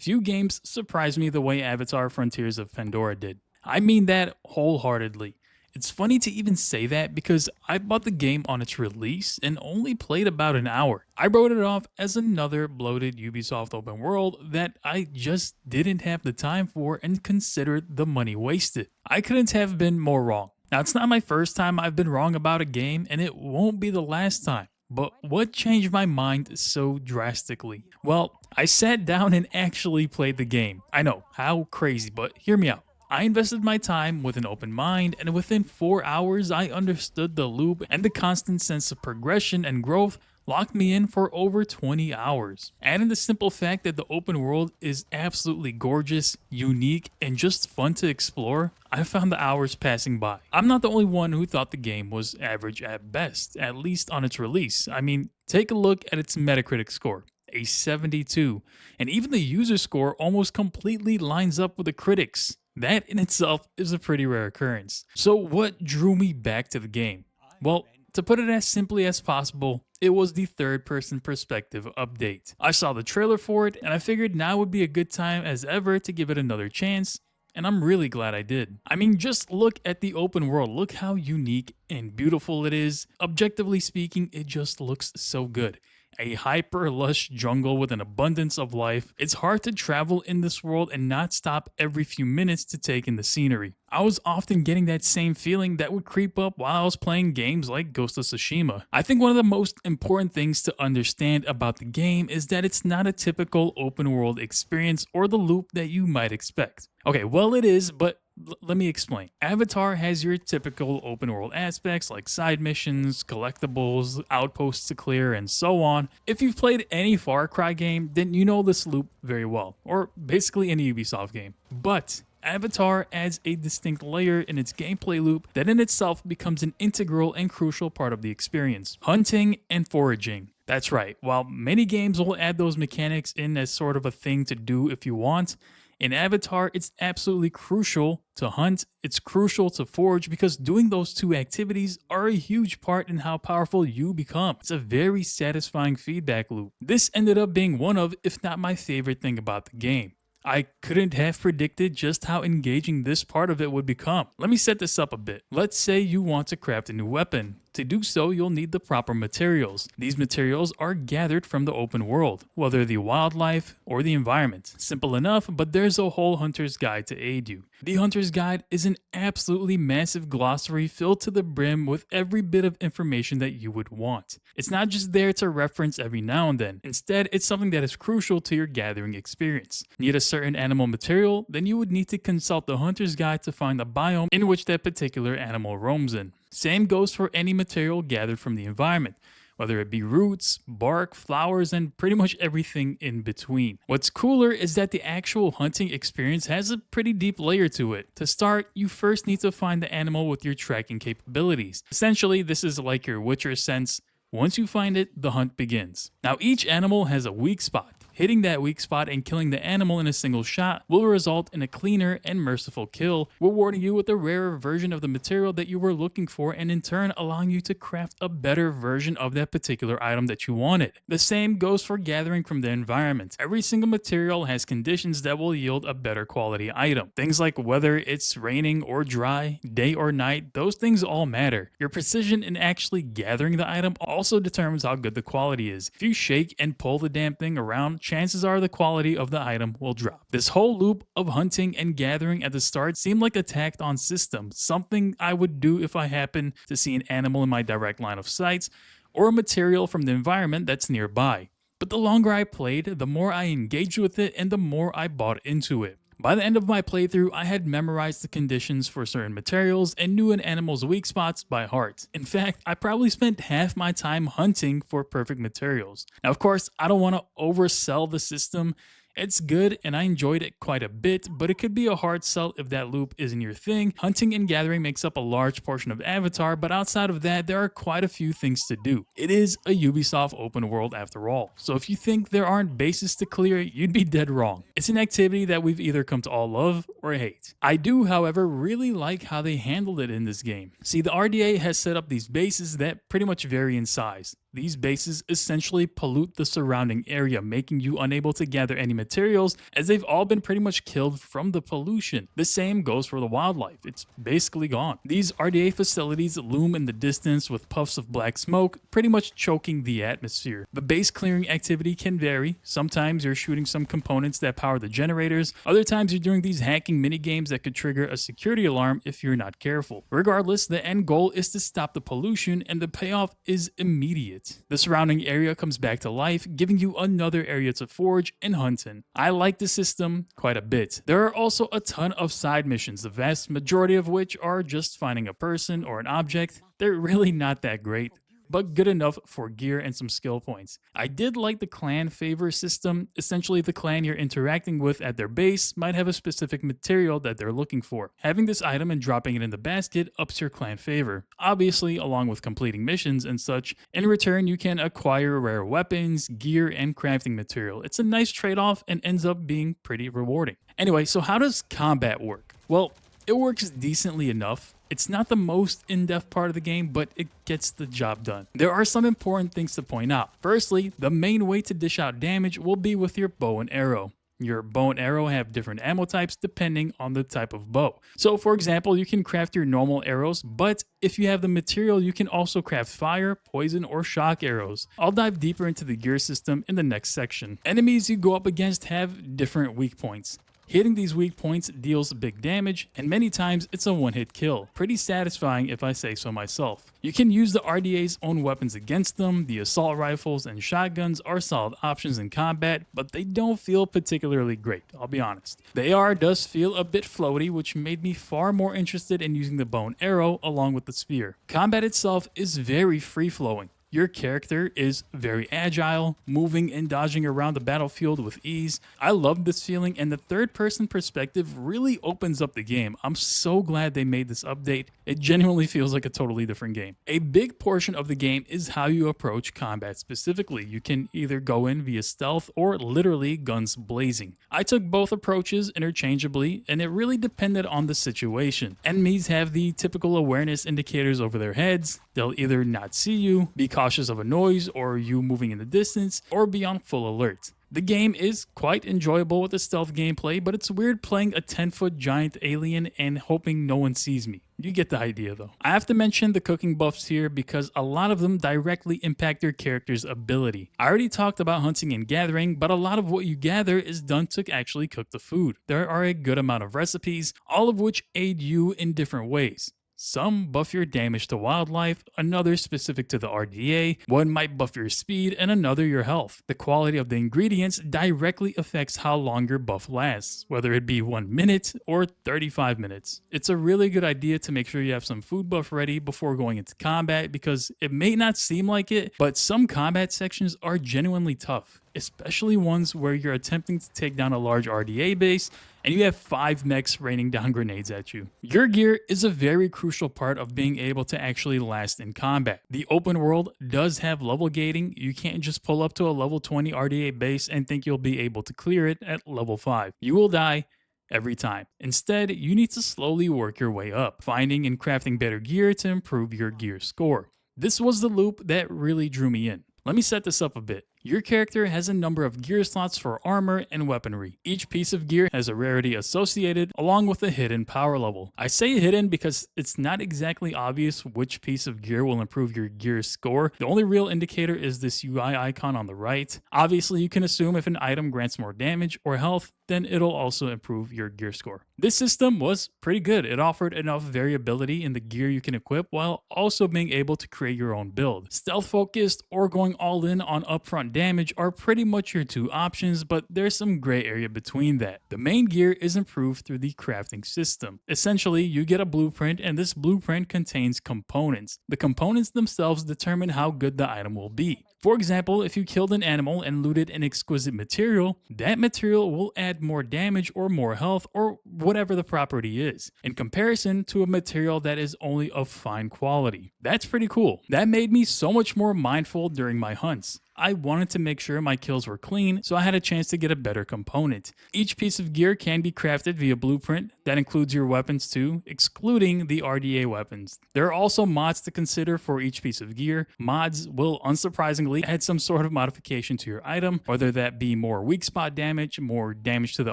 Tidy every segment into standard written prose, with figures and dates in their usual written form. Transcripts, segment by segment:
few games surprised me the way Avatar Frontiers of Pandora did. I mean that wholeheartedly. It's funny to even say that because I bought the game on its release and only played about an hour. I wrote it off as another bloated Ubisoft open world that I just didn't have the time for and considered the money wasted. I couldn't have been more wrong. Now, it's not my first time I've been wrong about a game, and it won't be the last time. But what changed my mind so drastically? Well, I sat down and actually played the game. I know, how crazy, but hear me out. I invested my time with an open mind, and within 4 hours, I understood the loop, and the constant sense of progression and growth locked me in for over 20 hours. Add in the simple fact that the open world is absolutely gorgeous, unique, and just fun to explore, I found the hours passing by. I'm not the only one who thought the game was average at best, at least on its release. I mean, take a look at its Metacritic score. A 72, and even the user score almost completely lines up with the critics. That in itself is a pretty rare occurrence. So what drew me back to the game? Well, to put it as simply as possible, it was the third-person perspective update. I saw the trailer for it, and I figured now would be a good time as ever to give it another chance, and I'm really glad I did. I mean, just look at the open world. Look how unique and beautiful it is. Objectively speaking, it just looks so good. A hyper lush jungle with an abundance of life. It's hard to travel in this world and not stop every few minutes to take in the scenery. I was often getting that same feeling that would creep up while I was playing games like Ghost of Tsushima. I think one of the most important things to understand about the game is that it's not a typical open world experience or the loop that you might expect. Okay, well it is, but let me explain. Avatar has your typical open world aspects like side missions, collectibles, outposts to clear, and so on. If you've played any Far Cry game, then you know this loop very well, or basically any Ubisoft game. But Avatar adds a distinct layer in its gameplay loop that in itself becomes an integral and crucial part of the experience: hunting and foraging. That's right, while many games will add those mechanics in as sort of a thing to do if you want, in Avatar, it's absolutely crucial to hunt, it's crucial to forage, because doing those two activities are a huge part in how powerful you become. It's a very satisfying feedback loop. This ended up being one of, if not my favorite thing about the game. I couldn't have predicted just how engaging this part of it would become. Let me set this up a bit. Let's say you want to craft a new weapon. To do so, you'll need the proper materials. These materials are gathered from the open world, whether the wildlife or the environment. Simple enough, but there's a whole hunter's guide to aid you. The hunter's guide is an absolutely massive glossary filled to the brim with every bit of information that you would want. It's not just there to reference every now and then. Instead, it's something that is crucial to your gathering experience. Need a certain animal material? Then you would need to consult the hunter's guide to find the biome in which that particular animal roams in. Same goes for any material gathered from the environment, whether it be roots, bark, flowers, and pretty much everything in between. What's cooler is that the actual hunting experience has a pretty deep layer to it. To start, you first need to find the animal with your tracking capabilities. Essentially, this is like your Witcher sense. Once you find it, the hunt begins. Now, each animal has a weak spot. Hitting that weak spot and killing the animal in a single shot will result in a cleaner and merciful kill, rewarding you with a rarer version of the material that you were looking for, and in turn allowing you to craft a better version of that particular item that you wanted. The same goes for gathering from the environment. Every single material has conditions that will yield a better quality item. Things like whether it's raining or dry, day or night, those things all matter. Your precision in actually gathering the item also determines how good the quality is. If you shake and pull the damn thing around, chances are the quality of the item will drop. This whole loop of hunting and gathering at the start seemed like a tacked on system, something I would do if I happened to see an animal in my direct line of sight, or a material from the environment that's nearby. But the longer I played, the more I engaged with it and the more I bought into it. By the end of my playthrough, I had memorized the conditions for certain materials and knew an animal's weak spots by heart. In fact, I probably spent half my time hunting for perfect materials. Now, of course, I don't want to oversell the system. It's good and I enjoyed it quite a bit, but it could be a hard sell if that loop isn't your thing. Hunting and gathering makes up a large portion of Avatar, but outside of that, there are quite a few things to do. It is a Ubisoft open world after all, so if you think there aren't bases to clear, you'd be dead wrong. It's an activity that we've either come to all love or hate. I do, however, really like how they handled it in this game. See, the RDA has set up these bases that pretty much vary in size. These bases essentially pollute the surrounding area, making you unable to gather any materials as they've all been pretty much killed from the pollution. The same goes for the wildlife. It's basically gone. These RDA facilities loom in the distance with puffs of black smoke, pretty much choking the atmosphere. The base clearing activity can vary. Sometimes you're shooting some components that power the generators. Other times you're doing these hacking mini games that could trigger a security alarm if you're not careful. Regardless, the end goal is to stop the pollution, and the payoff is immediate. The surrounding area comes back to life, giving you another area to forage and hunt in. I like the system quite a bit. There are also a ton of side missions, the vast majority of which are just finding a person or an object. They're really not that great, but good enough for gear and some skill points. I did like the clan favor system. Essentially, the clan you're interacting with at their base might have a specific material that they're looking for. Having this item and dropping it in the basket ups your clan favor. Obviously, along with completing missions and such. In return, you can acquire rare weapons, gear, and crafting material. It's a nice trade-off and ends up being pretty rewarding. Anyway, so how does combat work? Well, it works decently enough. It's not the most in-depth part of the game, but it gets the job done. There are some important things to point out. Firstly, the main way to dish out damage will be with your bow and arrow. Your bow and arrow have different ammo types depending on the type of bow. So for example, you can craft your normal arrows, but if you have the material, you can also craft fire, poison, or shock arrows. I'll dive deeper into the gear system in the next section. Enemies you go up against have different weak points. Hitting these weak points deals big damage, and many times it's a one-hit kill. Pretty satisfying if I say so myself. You can use the RDA's own weapons against them. The assault rifles and shotguns are solid options in combat, but they don't feel particularly great, I'll be honest. The AR does feel a bit floaty, which made me far more interested in using the bow and arrow along with the spear. Combat itself is very free-flowing. Your character is very agile, moving and dodging around the battlefield with ease. I love this feeling, and the third-person perspective really opens up the game. I'm so glad they made this update. It genuinely feels like a totally different game. A big portion of the game is how you approach combat specifically. You can either go in via stealth or literally guns blazing. I took both approaches interchangeably, and it really depended on the situation. Enemies have the typical awareness indicators over their heads. They'll either not see you, be cautious of a noise or you moving in the distance, or be on full alert. The game is quite enjoyable with the stealth gameplay, but it's weird playing a 10-foot giant alien and hoping no one sees me. You get the idea though. I have to mention the cooking buffs here because a lot of them directly impact your character's ability. I already talked about hunting and gathering, but a lot of what you gather is done to actually cook the food. There are a good amount of recipes, all of which aid you in different ways. Some buff your damage to wildlife, another specific to the RDA, one might buff your speed, and another your health. The quality of the ingredients directly affects how long your buff lasts, whether it be 1 minute or 35 minutes. It's a really good idea to make sure you have some food buff ready before going into combat because it may not seem like it, but some combat sections are genuinely tough, especially ones where you're attempting to take down a large RDA base and you have 5 mechs raining down grenades at you. Your gear is a very crucial part of being able to actually last in combat. The open world does have level gating. You can't just pull up to a level 20 RDA base and think you'll be able to clear it at level 5. You will die every time. Instead, you need to slowly work your way up, finding and crafting better gear to improve your gear score. This was the loop that really drew me in. Let me set this up a bit. Your character has a number of gear slots for armor and weaponry. Each piece of gear has a rarity associated along with a hidden power level. I say hidden because it's not exactly obvious which piece of gear will improve your gear score. The only real indicator is this UI icon on the right. Obviously, you can assume if an item grants more damage or health, then it'll also improve your gear score. This system was pretty good. It offered enough variability in the gear you can equip while also being able to create your own build. Stealth focused or going all in on upfront damage are pretty much your two options, but there's some gray area between that. The main gear is improved through the crafting system. Essentially, you get a blueprint and this blueprint contains components. The components themselves determine how good the item will be. For example, if you killed an animal and looted an exquisite material, that material will add more damage or more health or whatever the property is, in comparison to a material that is only of fine quality. That's pretty cool. That made me so much more mindful during my hunts. I wanted to make sure my kills were clean, so I had a chance to get a better component. Each piece of gear can be crafted via blueprint. That includes your weapons too, excluding the RDA weapons. There are also mods to consider for each piece of gear. Mods will unsurprisingly add some sort of modification to your item, whether that be more weak spot damage, more damage to the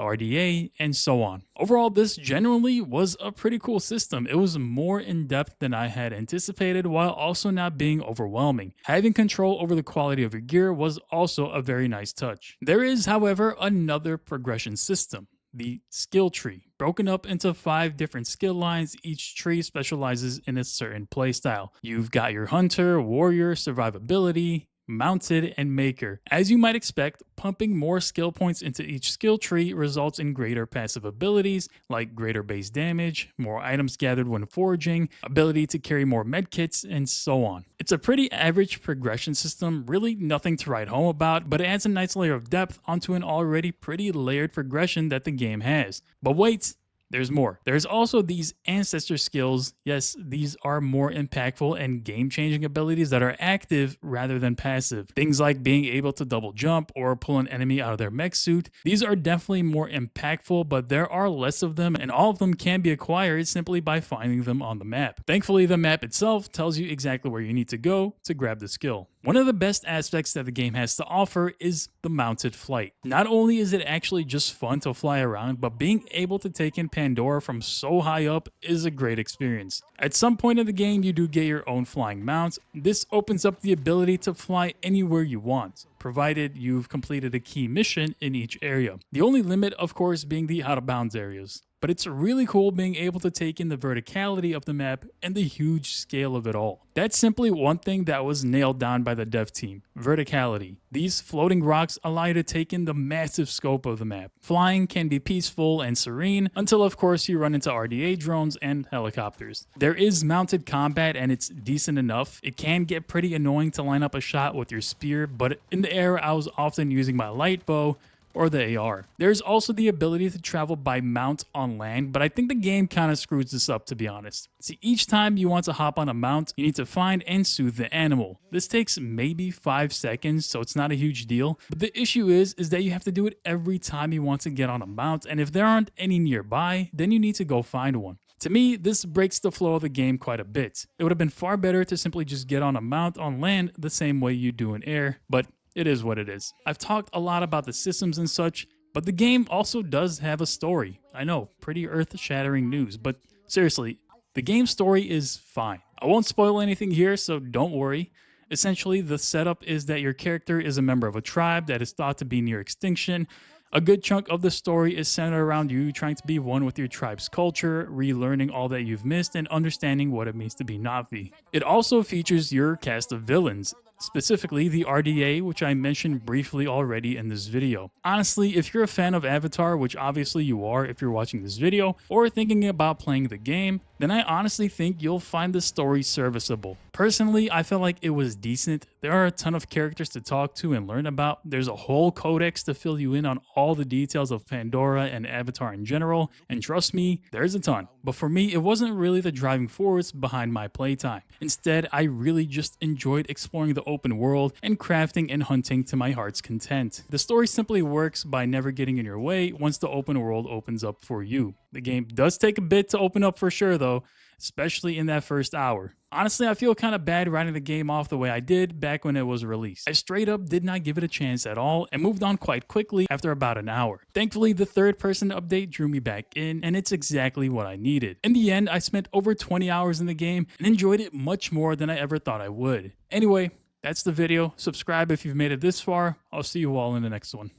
RDA, and so on. Overall, this generally was a pretty cool system. It was more in depth than I had anticipated while also not being overwhelming. Having control over the quality of your gear was also a very nice touch. There is, however, another progression system. The skill tree, broken up into 5 different skill lines. Each tree specializes in a certain playstyle. You've got your hunter, warrior, survivability, mounted, and maker. As you might expect, pumping more skill points into each skill tree results in greater passive abilities like greater base damage, more items gathered when foraging, ability to carry more medkits, and so on. It's a pretty average progression system, really nothing to write home about, but it adds a nice layer of depth onto an already pretty layered progression that the game has. But wait, there's more. There's also these ancestor skills. Yes, these are more impactful and game-changing abilities that are active rather than passive. Things like being able to double jump or pull an enemy out of their mech suit. These are definitely more impactful, but there are less of them, and all of them can be acquired simply by finding them on the map. Thankfully, the map itself tells you exactly where you need to go to grab the skill. One of the best aspects that the game has to offer is the mounted flight. Not only is it actually just fun to fly around, but being able to take in Pandora from so high up is a great experience. At some point in the game, you do get your own flying mount. This opens up the ability to fly anywhere you want, provided you've completed a key mission in each area. The only limit, of course, being the out of bounds areas. But it's really cool being able to take in the verticality of the map and the huge scale of it all. That's simply one thing that was nailed down by the dev team: verticality. These floating rocks allow you to take in the massive scope of the map. Flying can be peaceful and serene until, of course, you run into RDA drones and helicopters. There is mounted combat and it's decent enough. It can get pretty annoying to line up a shot with your spear, but in the air I was often using my light bow or the AR. There's also the ability to travel by mount on land, but I think the game kind of screws this up, to be honest. See, each time you want to hop on a mount, you need to find and soothe the animal. This takes maybe 5 seconds, so it's not a huge deal. But the issue is that you have to do it every time you want to get on a mount, and if there aren't any nearby, then you need to go find one. To me, this breaks the flow of the game quite a bit. It would have been far better to simply just get on a mount on land the same way you do in air, but it is what it is. I've talked a lot about the systems and such, but the game also does have a story. I know, pretty earth-shattering news, but seriously, the game's story is fine. I won't spoil anything here, so don't worry. Essentially, the setup is that your character is a member of a tribe that is thought to be near extinction. A good chunk of the story is centered around you trying to be one with your tribe's culture, relearning all that you've missed, and understanding what it means to be Na'vi. It also features your cast of villains, specifically the RDA, which I mentioned briefly already in this video. Honestly, if you're a fan of Avatar, which obviously you are if you're watching this video, or thinking about playing the game, then I honestly think you'll find the story serviceable. Personally, I felt like it was decent. There are a ton of characters to talk to and learn about. There's a whole codex to fill you in on all the details of Pandora and Avatar in general, and trust me, there's a ton. But for me, it wasn't really the driving force behind my playtime. Instead, I really just enjoyed exploring the open world and crafting and hunting to my heart's content. The story simply works by never getting in your way once the open world opens up for you. The game does take a bit to open up for sure though, especially in that first hour. Honestly, I feel kind of bad writing the game off the way I did back when it was released. I straight up did not give it a chance at all and moved on quite quickly after about an hour. Thankfully, the third person update drew me back in, and it's exactly what I needed. In the end, I spent over 20 hours in the game and enjoyed it much more than I ever thought I would. Anyway, that's the video. Subscribe if you've made it this far. I'll see you all in the next one.